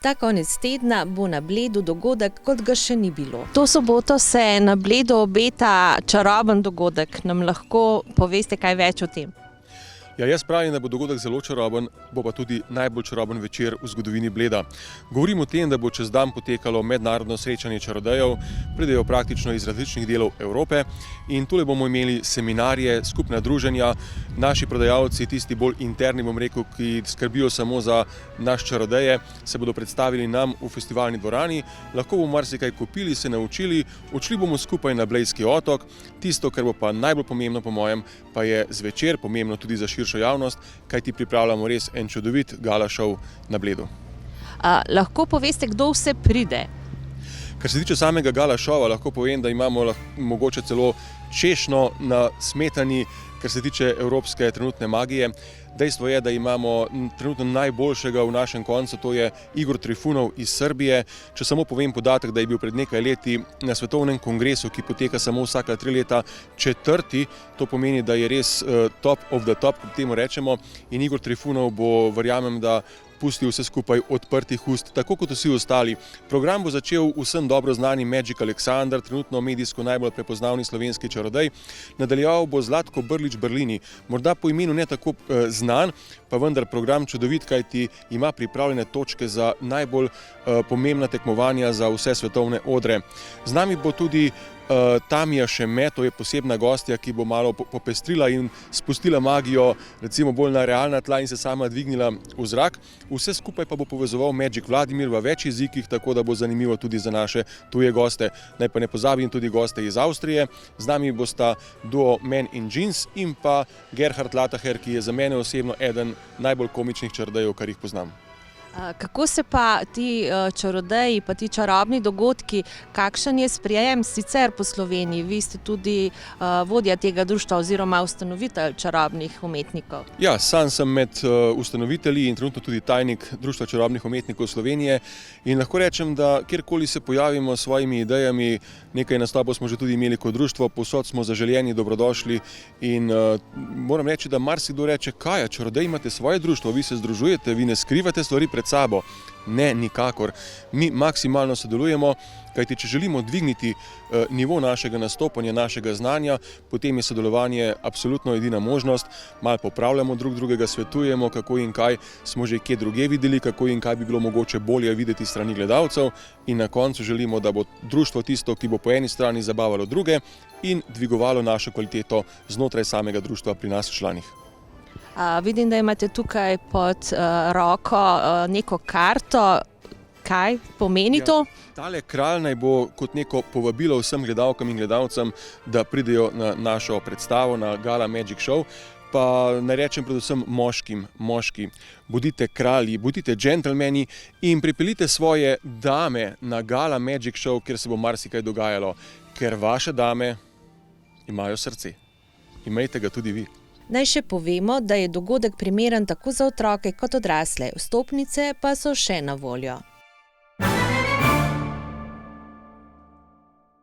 Ta konec tedna bo na Bledu dogodek, kot ga še ni bilo. To soboto se na Bledu obeta čaroben dogodek. Nam lahko poveste kaj več o tem? Ja, jaz pravim, da bo dogodek zelo čaroben, bo pa tudi najbolj čaroben večer v zgodovini Bleda. Govorim o tem, da bo čez dan potekalo mednarodno srečanje čarodejev, pridejo praktično iz različnih delov Evrope in tule bomo imeli seminarje, skupna druženja, naši prodajalci, tisti bolj interni, bom rekel, ki skrbijo samo za naš čarodeje, se bodo predstavili nam v festivalni dvorani, lahko bomo marsikaj kupili, se naučili, odšli bomo skupaj na Blejski otok, tisto, kar bo pa najbolj pomembno po mojem, pa je zvečer, pomembno tudi za širšo javnost, kajti pripravljamo res en čudovit gala šov na Bledu. Lahko poveste, kdo vse pride? Kar se tiče samega gala šova, lahko povem, da imamo mogoče celo češnjo na smetani, kar se tiče evropske trenutne magije. Dejstvo je, da imamo trenutno najboljšega v našem koncu, to je Igor Trifunov iz Srbije. Če samo povem podatek, da je bil pred nekaj leti na svetovnem kongresu, ki poteka samo vsaka 3 leta, 4., to pomeni, da je res top of the top, kot temu rečemo, in Igor Trifunov bo, verjamem, da pusti vse skupaj odprtih ust, tako kot vsi ostali. Program bo začel vsem dobro znani Magic Aleksandar, trenutno medijsko najbolj prepoznavni slovenski čarodej. Nadaljeval bo Zlatko Brlič Brlini, morda po imenu ne tako znan, pa vendar program čudovit, kajti ima pripravljene točke za najbolj pomembna tekmovanja za vse svetovne odre. Z nami bo tudi Tamija Šeme, to je posebna gostja, ki bo malo popestrila in spustila magijo recimo bolj na realna tla in se sama dvignila v zrak. Vse skupaj pa bo povezoval Magic Vladimir v več jezikih, tako da bo zanimivo tudi za naše tuje goste. Naj pa ne pozabim tudi goste iz Avstrije. Z nami bosta duo Men in Jeans in pa Gerhard Lataher, ki je za mene osebno eden najbolj komičnih čarodejev, kar jih poznam. Kako se pa ti čarodeji, pa ti čarobni dogodki, kakšen je sprejem sicer po Sloveniji? Vi ste tudi vodja tega društva oziroma ustanovitelj čarobnih umetnikov. Ja, sam sem med ustanovitelji in trenutno tudi tajnik Društva čarobnih umetnikov Slovenije in lahko rečem, da kjerkoli se pojavimo s svojimi idejami, nekaj nastopov smo že tudi imeli kot društvo, povsod smo zaželjeni, dobrodošli in moram reči, da marsikdo reče, kaj, čarodej imate svoje društvo, vi se združujete, vi ne skrivate stvari pred sabo. Ne, nikakor. Mi maksimalno sodelujemo, kajti če želimo dvigniti nivo našega nastopanja, našega znanja, potem je sodelovanje absolutno edina možnost. Malo popravljamo drug drugega, svetujemo, kako in kaj smo že kje druge videli, kako in kaj bi bilo mogoče bolje videti strani gledalcev in na koncu želimo, da bo društvo tisto, ki bo po eni strani zabavalo druge in dvigovalo našo kvaliteto znotraj samega društva pri nas članih. Vidim, da imate tukaj pod roko neko karto. Kaj pomeni to? Tale kralj naj bo kot neko povabilo vsem gledalkam in gledalcem, da pridejo na našo predstavo, na Gala Magic Show. Pa naj rečem predvsem moški, bodite kralji, bodite džentelmeni in pripeljite svoje dame na Gala Magic Show, kjer se bo marsikaj dogajalo, ker vaše dame imajo srce. Imejte ga tudi vi. Naj še povemo, da je dogodek primeren tako za otroke kot odrasle, vstopnice pa so še na voljo.